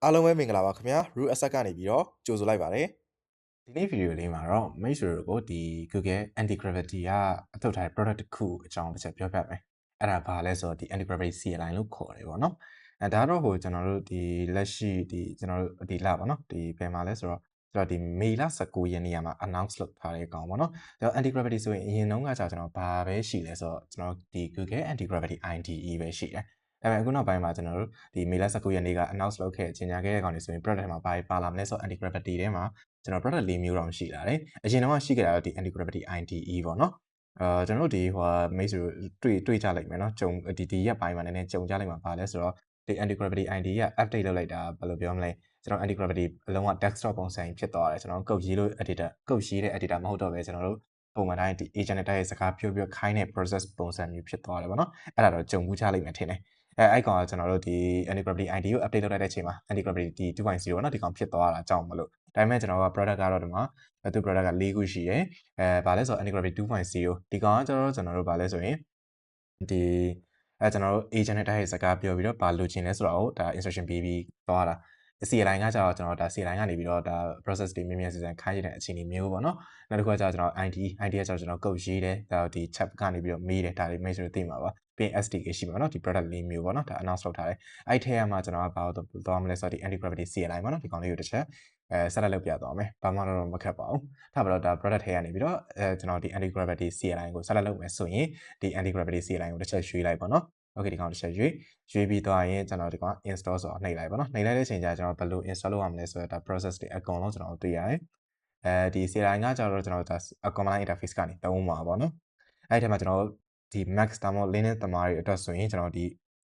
အားလုံးပဲမင်္ဂလာပါခင်ဗျာ Root Asset ကနေပြီးတော့ကြိုဆိုလိုက်ပါတယ် ဒီနေ့ဗီဒီယိုလေးမှာတော့မိတ်ဆွေတို့ကိုဒီ Google Anti-Gravity ကအထုတ်ထားတဲ့ product တစ်ခုအကြောင်းတစ်ချက်ပြောပြမယ်အဲ့ဒါဘာလဲဆိုတော့ဒီ Anti-Gravity CLI လို့ခေါ်တယ်ပေါ့နော်ဒါတော့ဟိုကျွန်တော်တို့ဒီလက်ရှိဒီကျွန်တော်တို့ဒီလပေါ့နော်ဒီဘယ်မှာလဲဆိုတော့ဒီမေလ19ရက်နေ့မှာ announce လုပ်ထားတဲ့အကောင်ပေါ့နော်ဒါ Anti-Gravity ဆိုရင်အရင်တုန်းကကျွန်တော်ဘာပဲရှိလဲဆိုတော့ကျွန်တော်ဒီ Google Anti-Gravity IDE ပဲရှိတယ်ဒါပေမဲ့အခုနောက်ပိုင်းမှာကျွန်တော်တို့ဒီမေလ19ရက်နေ့က announce လုပ်ခဲ့ကြေညာခဲ့တဲ့ကောင်တွေဆိုရင် product ထဲမှာပါလာမလဲဆိုတော့ Anti-Gravity ထဲမှာကျွန်တော် product ၄မျိုးတော့ရှိလာတယ်အရင်တော့ရှိခဲ့တာတော့ဒီ Anti-Gravity IDE ပေါ့နော်ကျွန်တော်တို့ဒီဟိုမိတ်ဆွေတွေ့ကြလိုက်မယ်နော်ကြုံဒီရက်ပိုင်းမှာနည်းနည်းကြုံကြလိုက်မှာပါလဲဆိုတော့ဒီ Anti-Gravity IDE က update လုပ်လိုက်တာဘယ်လိုပြောမလဲကျွန်တော် Anti-Gravity အလုံးဝ desktop ပုံစံဖြစ်သွားတယ်ကျွန်တော် code ရေးလို့ editor code ရေးတဲ့ editor မဟုတ်တော့ပဲကျွန်တော်တို့ပုံမှန်တိုင်းဒီ agent နဲ့တိုက်ရိုက်စကားပြောပြောခိုင်းတဲ့ process ပုံစံမျိုးဖြစ်သွားတယ်ပေါ့နော်အဲ့ဒါတော့ကြုံမှုချလိုက်မယ်ထင်တယ်အဲ့ကောင်ကကျွန်တော်တို့ဒီ Anti-Gravity IDE ကို update လုပ်လိုက်တဲ့အချိန်မှာ Anti-Gravity 2.0ပေါ့နော်ဒီကောင်ဖြစ်သွားတာအကြောင်းမလို့ဒါပေမဲ့ကျွန်တော်က product ကတော့ဒီမှာသူ product က၄ခုရှိတယ်ဘာလဲဆိုတော့ Anti-Gravity 2.0ဒီကောင်ကကျွန်တော်တို့ဘာလဲဆိုရင်ဒီကျွန်တော်တို့ agent နဲ့တိုက်ရိုက်စကားပြောပြီးတော့ဘာလိုချင်လဲဆိုတော့ဒါ instruction ပေးပြီးသွားတာCLI ကကျတော့ကျွန်တော်ဒါ CLI ကနေပြီးတော့ဒါ process တွေမြင်မြန်ဆန်ဆန်ခိုင်းရတဲ့အခြေအနေမျိုးပေါ့နော်နောက်တစ်ခုကကျတော့ကျွန်တော် IDE ကကျတော့ကျွန်တော် code ရေးတယ်ဒါဒီ chat ကနေပြီးတော့မေးတယ်ဒါတွေမိတ်ဆွေတို့သိမှာပါပြီးရင် SDK ရှိမှာပေါ့နော်ဒီ product ၄မျိုးပေါ့နော်ဒါ announce လုပ်ထားတယ်အဲ့ထဲမှာကျွန်တော်ကဘာလို့သွားမလဲဆိုတော့ဒီ Anti-Gravity CLI ပေါ့နော်ဒီကောင်လေးကိုတစ်ချက်ဆက်လက်လုပ်ပြသွားမယ်ဘာမှတော့မခက်ပါဘူးထားပါတော့ဒါ product ထဲကနေပြီးတော့ကျွန်တော်ဒီ Anti-Gravity CLI ကိုဆက်လက်လုပ်မယ်ဆိုရင်ဒီ Anti-Gravity CLI ကိုတစ်ချက်ရွေးလိုက်ပါနော်Okay ဒီကောင်တစ်ချက်ရွေးပြီးသွားရင်ကျွန်တော်ဒီကောင် install ဆိုတော့နှိပ်လိုက်ပါနော်နှိပ်လိုက်တဲ့အချိန်ကျကျွန်တော်ဘယ်လို install လုပ်ရမလဲဆိုတော့ဒါ process တွေအကုန်လုံးကျွန်တော်တွေ့ရတယ်ဒီ CLI ကကျတော့ကျွန်တော်ဒါ command line interface ကနေသုံးမှာပေါ့နော်အဲ့ဒီထဲမှာကျွန်တော်ဒီ Max ဒါမှမဟုတ် Linux သမားတွေအတွက်ဆိုရင်ကျွန်တော်ဒီ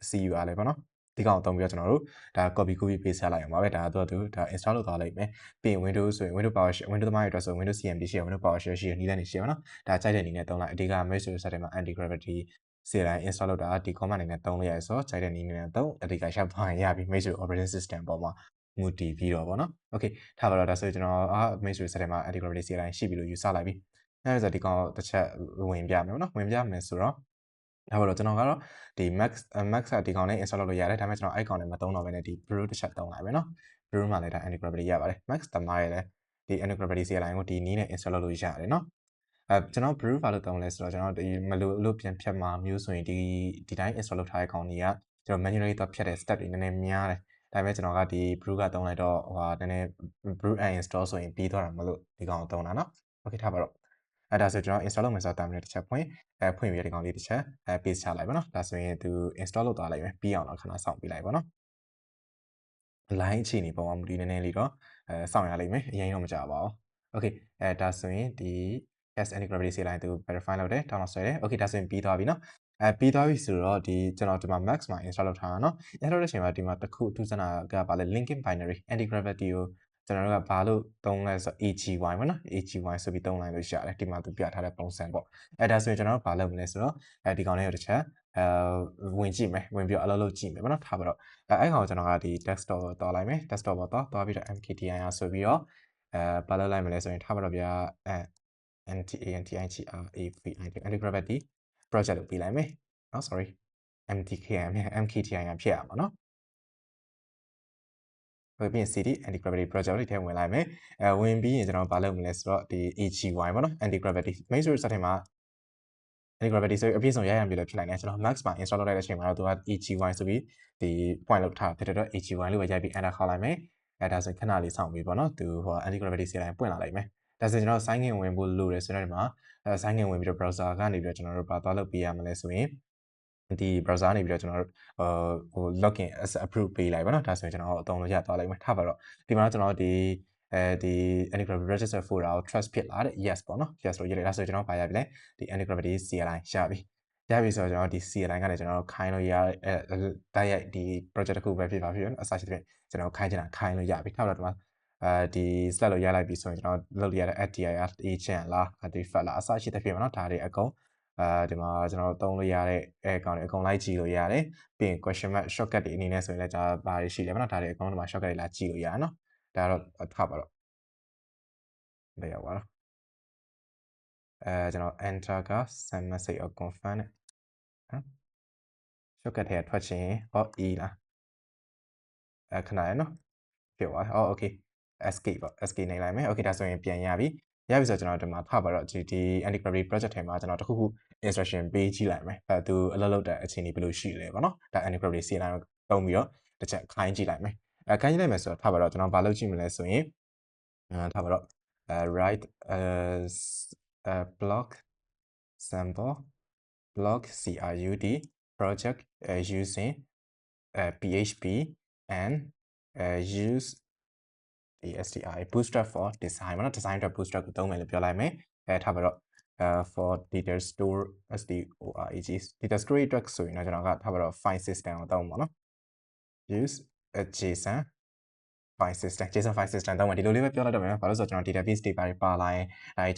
CUR လေးပေါ့နော်ဒီကောင်သုံးပြီးတော့ကျွန်တော်တို့ဒါ copy paste ချလိုက်အောင်ပါပဲဒါတော့သူဒါ install လုပ်သွားလိုက်မယ်ပြီးရင် Windows ဆိုရင် Windows PowerShell Windows သမားတွေအတွက်ဆို Windows CMD ရှိရ Windows PowerShell ရှိရနည်းလမ်းတွေရှိရပါတော့ဒါကြိုက်တဲ့နည်းနဲ့သုံးလိုက်အဓိက Mac ဆိုတဲ့ set ထဲမှာ Anti-Gravity CLI install လုပ်တာဒီ command အနေနဲ့သုံးလိုက်ရဆိုတော့ကြိုက်တဲ့နည်းနဲ့သုံးအဓိကရှောက်သွားရင်ရပြီ Mac operating system ပေါ်မှာမူတည်ပြီးတော့ပေါ့နော် Okay ထားပါတော့ဒါဆိုကျွန်တော်Mac ဆိုတဲ့ set ထဲမှာ Anti-Gravity CLI ရှိပြီလို့ယူဆလိုက်ပြီအဲ့ဒါဆိုဒီကောင်တစ်ချက်ဝင်ပြမယ်ပေါ့နော်ဝင်ပြမယ်ဆိုတော့ဒါပါတော့ကျွန်တော်ကတော့ဒီ Max ကဒီကောင်လေး install လုပ်လို့ရတယ်ဒါပေမဲ့ကျွန်တော် icon နဲ့မသုံးတော့ဘဲနဲ့ဒီ brew တစ်ချက်သုံးလိုက်မယ်နော် brew မှာလည်းဒါ Anti-Gravity ရပါတယ် Max သမားရလည်းဒီ Anti-Gravity CLI ကိုဒီနည်းနဲ့ install လုပ်လို့ရတယ်နော်ကျွန်တော် brew ဘာလို့သုံးလဲဆိုတော့ကျွန်တော်ဒီမလို့ပြန်ဖြတ်မှာမျိုးဆိုရင်ဒီတိုင်း install လုပ်ထားတဲ့ကောင်တွေကကျွန်တော် manually တော့ဖြတ်တဲ့ step တွေနည်းနည်းများတယ်ဒါပေမဲ့ကျွန်တော်ကဒီ brew ကသုံးလိုက်တော့ဟိုနည်းနည်း brew and install ဆိုရင်ပြီးသွားတာမလို့ဒီကောင်ကိုသုံးတာနော် Okay ထားပါတော့ဒါဆိုကျွန်တော် install လုပ်မယ်ဆိုတော့ terminal တစ်ချက်ဖွင့်ဖွင့်ပြီးဒီကောင်လေးတစ်ချက်paste ချလိုက်ပါနော်ဒါဆိုရင်သူ install လုပ်သွားလိုက်မယ်ပြီးအောင်တော့ခဏစောင့်ပြီးလိုက်ပါနော် line အခြေအနေပေါ်မှာမူတည်နည်းနည်းလေးတော့စောင့်ရလိမ့်မယ်အရင်တော့မကြပါဘူး Okay ဒါဆိုရင်ဒီ Anti-Gravity CLI သူ verify လုပ်တယ် download ဆွဲတယ် Okay ဒါဆိုရင်ပြီးသွားပြီနော်ပြီးသွားပြီဆိုတော့ဒီကျွန်တော်ဒီမှာ Max မှာ install လုပ်ထားတာနော် install လုပ်တဲ့အချိန်မှာဒီမှာတစ်ခုထူးဆန်းတာကဘာလဲ linking binary Anti-Gravity ကိုကျွန်တော်တို့ကဘာလို့သုံးလဲဆိုတော့ AGY ပေါ့နော် AGY ဆိုပြီးသုံးလိုက်လို့ရတယ်ဒီမှာသူပြထားတဲ့ပုံစံပေါ့ဒါဆိုရင်ကျွန်တော်တို့ဘာလုပ်မလဲဆိုတော့ဒီကောင်လေးကိုတစ်ချက်ဝင်ကြည့်မယ်ဝင်ပြီးတော့အလုပ်လုပ်ကြည့်မယ်ပေါ့နော်ထားပါတော့အဲ့ကောင်ကျွန်တော်ကဒီ desktop ကိုသွားလိုက်မယ် desktop ပေါ်သွားပြီးတော့ mkdir ဆိုပြီးတော့ဘာလုပ်လိုက်မလဲဆိုရင်ထားပါတော့ဗျာAnti-Gravity project လို့ပြီးလိုက်မယ်နော် sorry mtkdir ဖြစ်ရမှာနော်ပြီးရင် cd Anti-Gravity project လေးထဲဝင်လိုက်မယ်ဝင်ပြီးရင်ကျွန်တော်ဘာလုပ်မလဲဆိုတော့ဒီ AGY ပေါ့နော် Anti-Gravity main source ထဲမှာ Anti-Gravity ဆိုအပြည့်စုံရရပြီလို့ဖြစ်နိုင်တယ်ကျွန်တော် Max မှာ install လုပ်လိုက်တဲ့အချိန်မှာတော့သူက AGY ဆိုပြီးဒီ point လောက်ထားဖြစ်တဲ့တော့ AGY လို့ပဲရိုက်ပြီး enter ခေါက်လိုက်မယ်ဒါဆိုခဏလေးစောင့်ပြီးပေါ့နော်သူဟို Anti-Gravity CLI ပွင့်လာလိုက်မယ်ဒါဆိုကျွန်တော် sign in ဝင်ဖို့လိုတယ်ဆိုတော့ဒီမှာsign in ဝင်ပြီးတော့ browser ကနေပြီးတော့ကျွန်တော်တို့ဘာသွားလုပ်ပေးရမလဲဆိုရင်ဒီ browser နေပြီးတော့ကျွန်တော်တို့ဟို login as approve ပေးလိုက်ပါเนาะဒါဆိုရင်ကျွန်တော်အသုံးလို့ရသွားလိုက်မယ်ထားပါတော့ဒီမှာကျွန်တော်ဒီAnti-Gravity register folder ကို trust ဖြစ်လာတဲ့ yes ပေါ့เนาะ yes လို့ရေးလိုက်ဒါဆိုကျွန်တော်ဘာရပြီလဲဒီ Anti-Gravity CLI ရပြီဆိုတော့ကျွန်တော်ဒီ CLI ကနေကျွန်တော်ခိုင်းလို့ရတိုက်ရိုက်ဒီ project တစ်ခုပဲဖြစ်ပါဖြစ်အစရှိတဲ့ကျွန်တော်ခိုင်းချင်တာခိုင်းလို့ရပြီထားပါတော့ဒီမှာဒီ select လို့ရလိုက်ပြီဆိုရင်ကျွန်တော်လုပ်ရတဲ့ ATIR agent လား artifact လားအစရှိတဲ့ဖြစ်ပါเนาะဒါတွေအကုန်ဒီမှာကျွန်တော်သုံးလို့ရတဲ့ကောင်တွေအကုန်လိုက်ကြည့်လို့ရတယ်ပြီးရင် question mark shortcut တွေအနေနဲ့ဆိုရင်လည်းဒါဘာတွေရှိလဲပေါ့နော်ဒါတွေအကုန်လုံးဒီမှာ shortcut တွေလာကြည့်လို့ရတယ်နော်ဒါတော့ထားပါတော့ဘယ်ရောက်ပါတော့ကျွန်တော် enter က send message or confirm နဲ့နော် shortcut ထဲကထွက်ချင်ဟော e လားခဏရနော် ဖြစ်သွားတယ်။ okay escape ပေါ့ escape နေလိုက်မယ် okay ဒါဆိုရင်ပြန်ရပြီဆိုတော့ကျွန်တော်ဒီမှာထားပါတော့ဒီ anti-gravity project ထဲမှာကျွန်တော်တခုခု instruction ပေးကြည့်လိုက်မယ်သူအလုပ်လုပ်တဲ့အခြေအနေဘယ်လိုရှိလဲပေါ့နော်ဒါ anti-gravity CLI ကိုတုံးပြီးတော့တစ်ချက်ခိုင်းကြည့်လိုက်မယ်ခိုင်းကြည့်လိုက်မယ်ဆိုတော့ထားပါတော့ကျွန်တော်ဘာလုပ်ကြည့်မလဲဆိုရင်ထားပါတော့write block sample block crud project using PHP and use the STI bootstrap for design ပေါ့နော် design အတွက် bootstrap ကိုသုံးမယ်လို့ပြောလိုက်မယ်ထားပါတော့for data store storage data storage အတွက်ဆိုရင်တော့ကျွန်တော်ကထားပါတော့ file system ကိုသုံးပါတော့ use a JSON file system သုံးမယ်ဒီလိုလေးပဲပြောလိုက်တော့မယ်ဘာလို့ဆိုတော့ကျွန်တော် database တွေပါလာရင်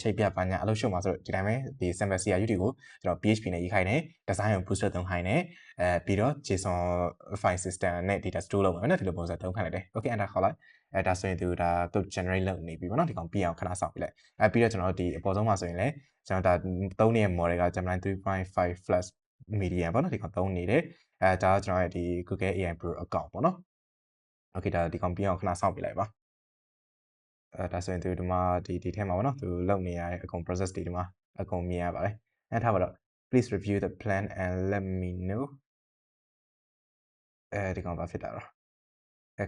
ချိတ်ပြပါညာအလုပ်ရှုပ်မှာဆိုတော့ဒီတိုင်းပဲဒီ sample CRUD ကိုကျွန်တော် PHP နဲ့ရေးခိုင်းတယ် design ကို bootstrap သုံးခိုင်းတယ်ပြီးတော့ JSON file system နဲ့ data store လုပ်မယ်နော်ဒီလိုပုံစံသုံးခိုင်းလိုက်တယ် okay enter ခေါ်လိုက်ဒါဆိုရင်သူဒါ code generate လုပ်နေပြီပေါ့နော်ဒီကောင်ပြီးအောင်ခဏစောင့်ပြလိုက်ပြီးတော့ကျွန်တော်ဒီအပေါ်ဆုံးမှာဆိုရင်လည်းကျွန်တော်ဒါသုံးနေတဲ့ model က Gemini 3.5 Flash medium ပေါ့နော်ဒီကောင်သုံးနေတယ်ဒါကကျွန်တော်ရဲ့ဒီ Google AI Pro account ပေါ့နော် okay ဒါဒီကောင်ပြီးအောင်ခဏစောင့်ပြလိုက်ပါဒါဆိုရင်သူဒီမှာဒီထဲမှာပေါ့နော်သူလုပ်နေရတဲ့အကုန် process တွေဒီမှာအကုန်မြင်ရပါတယ်ထားပါတော့ please review the plan and let me know ဒီကောင်ဘာဖြစ်တာတော့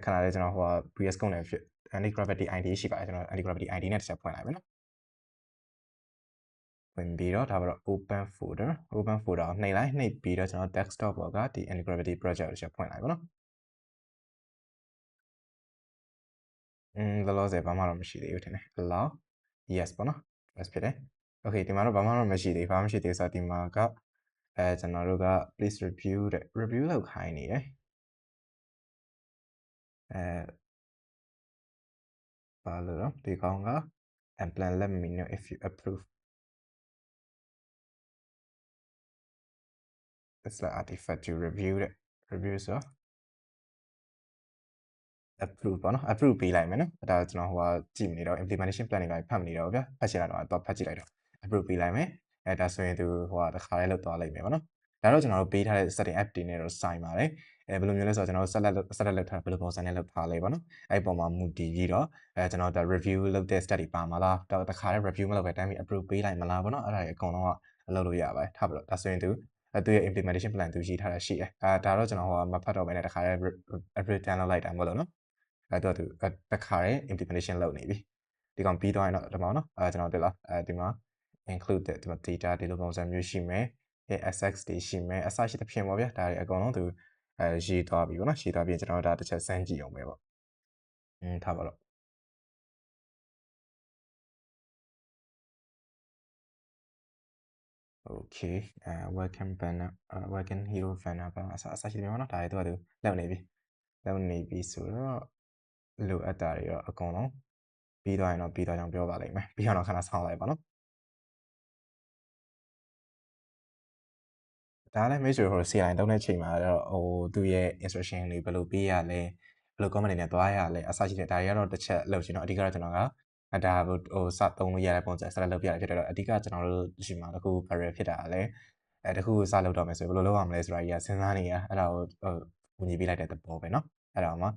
ခဏလေးကျွန်တော်ဟို previous code နဲ့ဖြစ် anti-gravity ID ရှိပါတယ်ကျွန်တော် anti-gravity ID နဲ့တစ်ချက်ဖွင့်လိုက်မယ်နော်ဝင်ပြီးတော့ဒါပါတော့ open folder ကိုနှိပ်လိုက်နှိပ်ပြီးတော့ကျွန်တော် desktop ပေါ်ကဒီ anti-gravity project ကိုတစ်ချက်ဖွင့်လိုက်ပါနော်လောလောဆယ်ဘာမှတော့မရှိသေးဘူးထင်တယ် allow yes ပေါ့နော် yes ဖြစ်တယ် okay ဒီမှာတော့ဘာမှတော့မရှိသေးဘူးဆိုတော့ဒီမှာကကျွန်တော်တို့က please review တဲ့ review လောက်ခိုင်းနေတယ်ဘာလို့တော့ဒီကောင်က and plan let me know if you approve it's like artifact to review တဲ့ review ဆို approve ပေါ့နော် approve ပေးလိုက်မယ်နော်ဒါကျွန်တော်ဟိုကကြည့်မနေတော့ implementation plan တွေပါဖတ်မနေတော့ဗျာဖတ်ချင်တာတော့ဖတ်ကြည့်လိုက်တော့ approve ပေးလိုက်မယ်ဒါဆိုရင်သူဟိုကတစ်ခါလေးလောက်သွားလိုက်မယ်ပေါ့နော်ဒါတော့ကျွန်တော်တို့ပေးထားတဲ့ setting app တွေနဲ့တော့ဆိုင်ပါတယ်ဘယ်လိုမျိုးလဲဆိုတော့ကျွန်တော် select လုပ်ထားဘယ်လိုပုံစံနဲ့လုပ်ထားလဲပေါ့နော်အဲ့ပုံမှာမူတည်ပြီးတော့ကျွန်တော်ဒါ review လုပ်တဲ့ step တွေပါမလားတော့တစ်ခါလေး review မလုပ်ပဲတိုင်းပြီး approve ပေးလိုက်မလားပေါ့နော်အဲ့ဒါတွေအကုန်လုံးကအလုပ်လို့ရပါတယ်ထားပါတော့ဒါဆိုရင်သူရဲ့ implementation plan သူရေးထားတာရှိတယ်ဒါတော့ကျွန်တော်ဟိုကမဖတ်တော့ဘဲနဲ့တစ်ခါလေး approve download လိုက်တာမဟုတ်လို့နော်တော့သူတစ်ခါလေး implementation လုပ်နေပြီဒီကောင်ပြီးသွားရင်တော့ဒီမှာနော်ကျွန်တော်တွေ့လားဒီမှာ include ဒီမှာ data ဒီလိုပုံစံမျိုးရှိမယ်SX တွေရှိမယ်အစရှိသဖြင့်ပေါ့ဗျာဒါတွေအကုန်လုံးသူရေးသွားပြီပေါ့နော်ရေးသွားပြီးကျွန်တော်တို့ဒါတစ်ချက်စမ်းကြည့်အောင်ပဲပေါ့ထားပါတော့ okay welcome banner welcome hero banner ပါအစရှိသဖြင့်ပေါ့နော်ဒါတွေသူလုပ်နေပြီဆိုတော့လိုအပ်တာတွေတော့အကုန်လုံးပြီးသွားရင်တော့ပြီးသွားကြောင်ပြောပါလိမ့်မယ်ပြီးတော့ခဏဆောင်းလိုက်ပါနော်ဒါလည်း make sure ဟို CLI တုံးတဲ့ချိန်မှာတော့ဟိုသူရဲ့ instruction တွေဘယ်လိုပေးရလဲဘယ်လို comment တွေနဲ့သွားရလဲအစရှိတဲ့ဒါတွေကတော့တစ်ချက်လုပ်ချင်တော့အဓိကတော့ကျွန်တော်ကဒါဟိုစသုံးလို့ရတဲ့ပုံစံဆက်လက်လုပ်ပြရဖြစ်တော့အဓိကကျွန်တော်တို့ဒီမှာတစ်ခု barrier ဖြစ်တာလည်းတစ်ခုစလုပ်တော့မယ်ဆိုဘယ်လိုလုပ်ရမလဲဆိုတာကြီးစဉ်းစားနေရအဲ့ဒါကိုဝင်ကြီးပေးလိုက်တဲ့သဘောပဲเนาะအဲ့ဒါမှ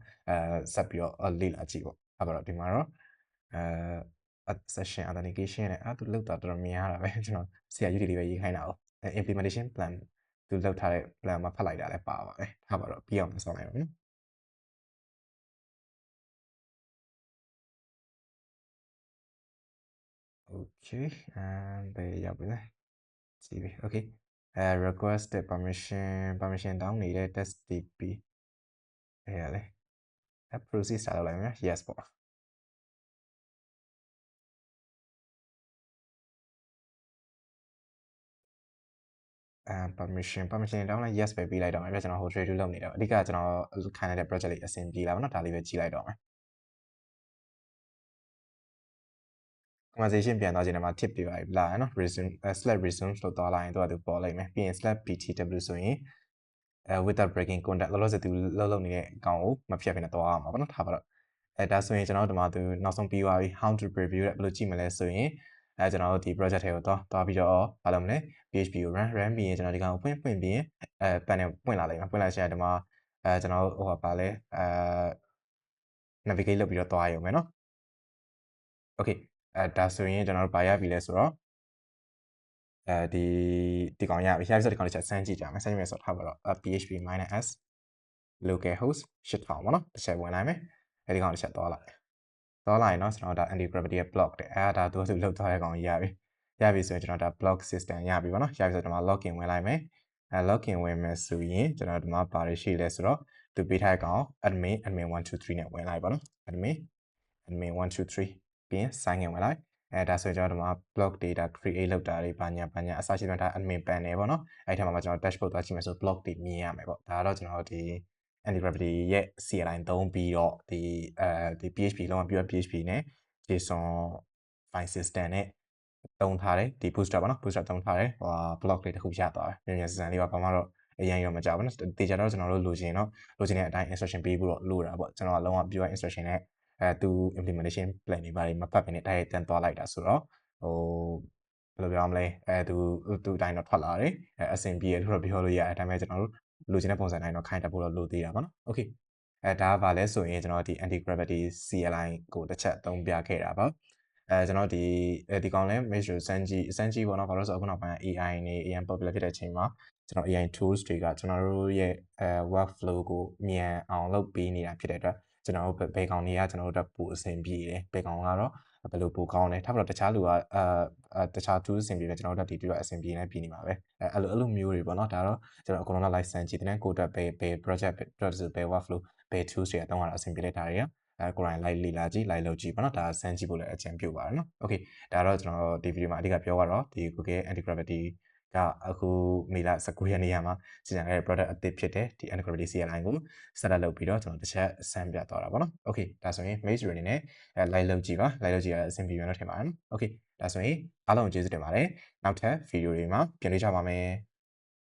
ဆက်ပြီးတော့လေ့လာကြည့်ပေါ့အဲ့တော့ဒီမှာတော့session authentication နဲ့သူလောက်တာတော်တော်များတာပဲကျွန်တော်ဆရာကြီးတွေပဲရေးခိုင်းတာ哦 implementation plan သူလောက်ထားတဲ့ plan မှာဖတ်လိုက်တာလည်းပါပါတယ်ထားပါတော့ပြီးအောင်ဆောင်းလိုက်အောင်နော် okay and ဘယ်ရောက်ပြီလဲကြည့်ပြီ okay requested permission တောင်းနေတဲ့ test dp အဲ့ရလေ proceed စာလုပ်လိုက်မယ် yes ပေါ့permission တောင်းလိုက် yes ပဲပေးလိုက်တော့မယ်ပြကျွန်တော်ဟို trade လုပ်နေတော့အဓိကကျွန်တော်ခိုင်းလိုက်တဲ့ project လေးအဆင်ပြေလာပါတော့ဒါလေးပဲကြည့်လိုက်တော့မယ် conversation ပြန်သွားခြင်းထဲမှာ tip တွေပါလာရနော် resume /resume လို့သွားလိုက်ရင်သူကသူပေါ်လိုက်မယ်ပြီးရင် /btw ဆိုရင်without breaking contact လောလောဆယ်သူလုပ်နေတဲ့အကောင်ကိုမဖြတ်ဘဲနဲ့သွားရမှာပေါ့နော်ထားပါတော့ဒါဆိုရင်ကျွန်တော်တို့ဒီမှာသူနောက်ဆုံးပြီးသွားပြီ how to preview တဲ့ဘယ်လိုကြည့်မလဲဆိုရင်ကျွန်တော်တို့ဒီ project ထဲကိုသွားပြီးတော့ဘာလုပ်မလဲ PHP ကို run ပြီးရင်ကျွန်တော်ဒီကောင်ကိုဖွင့်ပြီးရင်panel ပွင့်လာလိမ့်မယ်ပွင့်လာချင်တဲ့ဒီမှာကျွန်တော်တို့ဟိုပါလဲ navigate လုပ်ပြီးတော့သွားရုံပဲเนาะ okay ဒါဆိုရင်ကျွန်တော်တို့ဘာရပြီလဲဆိုတော့ဒီကောင်ရပြီရပြီဆိုဒီကောင်တစ်ချက်စမ်းကြည့်ကြမယ်စမ်းကြည့်မယ်ဆိုတော့ထားပါတော့ php-s localhost 8000ပေါ့နော်တစ်ချက်ဝင်လိုက်မယ်အဲဒီကောင်တစ်ချက်သွားလိုက်ရင်เนาะကျွန်တော်ဒါ anti gravity ရဲ့ block တဲ့ဒါသူလောက်သွားတဲ့ကောင်ရပြီဆိုရင်ကျွန်တော်ဒါ block system ရပြီပေါ့နော်ရပြီဆိုတော့ဒီမှာ login ဝင်လိုက်မယ်login ဝင်မယ်ဆိုရင်ကျွန်တော်ဒီမှာဘာတွေရှိလဲဆိုတော့သူပေးထားတဲ့ကောင် admin 123နဲ့ဝင်လိုက်ပါနော် admin 123ပြီးရင် sign in ဝင်လိုက်ဒါဆိုရင်ကျွန်တော်ဒီမှာ block data create လုပ်တာတွေဘာညာအစရှိသဖြင့်ဒါ admin panel ပေါ့နော်အဲ့ထက်မှာကျွန်တော် dashboard သွားကြည့်မယ်ဆို block တွေမြင်ရမယ်ပေါ့ဒါကတော့ကျွန်တော်ဒီ anti gravity ရဲ့ CLI သုံးပြီးတော့ဒီ PHP လုံးဝ pure PHP နဲ့ JSON file system နဲ့တုံးထားတယ်ဒီ bootstrap ပေါ့နော် bootstrap တုံးထားတယ်block တွေတစ်ခုရသွားတယ်မြန်စံလေးပါဘာမှတော့အရင်ရောမကြောက်ဘူးနော်တေချာတော့ကျွန်တော်တို့လိုချင်တဲ့အတိုင်း instruction ပေးဖို့တော့လိုတာပေါ့ကျွန်တော်ကလုံးဝ pure instruction နဲ့သူ implementation plan တွေဘာတွေမဖတ်ဘဲနဲ့တိုက်ရိုက်တန်းသွားလိုက်တာဆိုတော့ဘယ်လိုပြောမလဲသူအတိုင်းတော့ထွက်လာတယ်အဆင်ပြေလို့တော့ပြောလို့ရတယ်ဒါပေမဲ့ကျွန်တော်တို့လိုချင်တဲ့ပုံစံတိုင်းတော့ခိုင်းတက်ဖို့တော့လိုသေးတာပေါ့နော် okay ဒါကဘာလဲဆိုရင်ကျွန်တော်ဒီ anti gravity CLI ကိုတစ်ချက်သုံးပြခဲ့တာပါကျွန်တော်ဒီကောင်လဲ make sure စမ်းကြည့်ပေါ့နော်ဘာလို့ဆိုအခုနောက်ပိုင်း AI နေ AI popular ဖြစ်တဲ့အချိန်မှာကျွန်တော် AI tools တွေကကျွန်တော်တို့ရဲ့workflow ကိုမြန်အောင်လုပ်ပေးနေတာဖြစ်တဲ့အတွက်ကျွန်တော်တို့ဘယ်ကောင်တွေကကျွန်တော်တို့ပိုအဆင်ပြေတယ်ဘယ်ကောင်ကတော့ဘယ်လိုပိုကောင်းလဲထားပါတော့တခြားလူကတခြား tools အဆင်ပြေတယ်ကျွန်တော်တို့ဒီတော့အဆင်ပြေနေပြီနေမှာပဲအဲ့လိုမျိုးတွေပေါ့နော်ဒါတော့ကျွန်တော်အကုန်လုံး license ကြည့်တယ်ကိုတက်ဘယ် project ဘယ် workflow ဘယ် tools တွေအသုံးရတာအဆင်ပြေလိုက်တာတွေကကိုယ်တိုင်လိုက်လေ့လာကြည့်လိုက်လုပ်ကြည့်ပေါ့နော်ဒါစမ်းကြည့်ဖို့လည်းအကြံပြုပါတယ်နော် okay ဒါတော့ကျွန်တော်ဒီဗီဒီယိုမှာအဓိကပြောရတော့ဒီ Google Anti Gravity ကအခုမေလ19ရက်နေ့မှာစီစဉ်ခဲ့တဲ့ product အသစ်ဖြစ်တဲ့ဒီ Anti Gravity CLI ကို set up လုပ်ပြီးတော့ကျွန်တော်တစ်ချက်စမ်းပြသွားတာပေါ့နော် okay ဒါဆိုရင် main အနေနဲ့လိုက်လုပ်ကြည့်ပါလိုက်လုပ်ကြည့်ရအဆင်ပြေမယ်လို့ထင်ပါတယ်နော် okay ဒါဆိုရင်အားလုံးကျေးဇူးတင်ပါတယ်နောက်ထပ်ဗီဒီယိုတွေမှာပြန်တွေ့ကြပါမယ်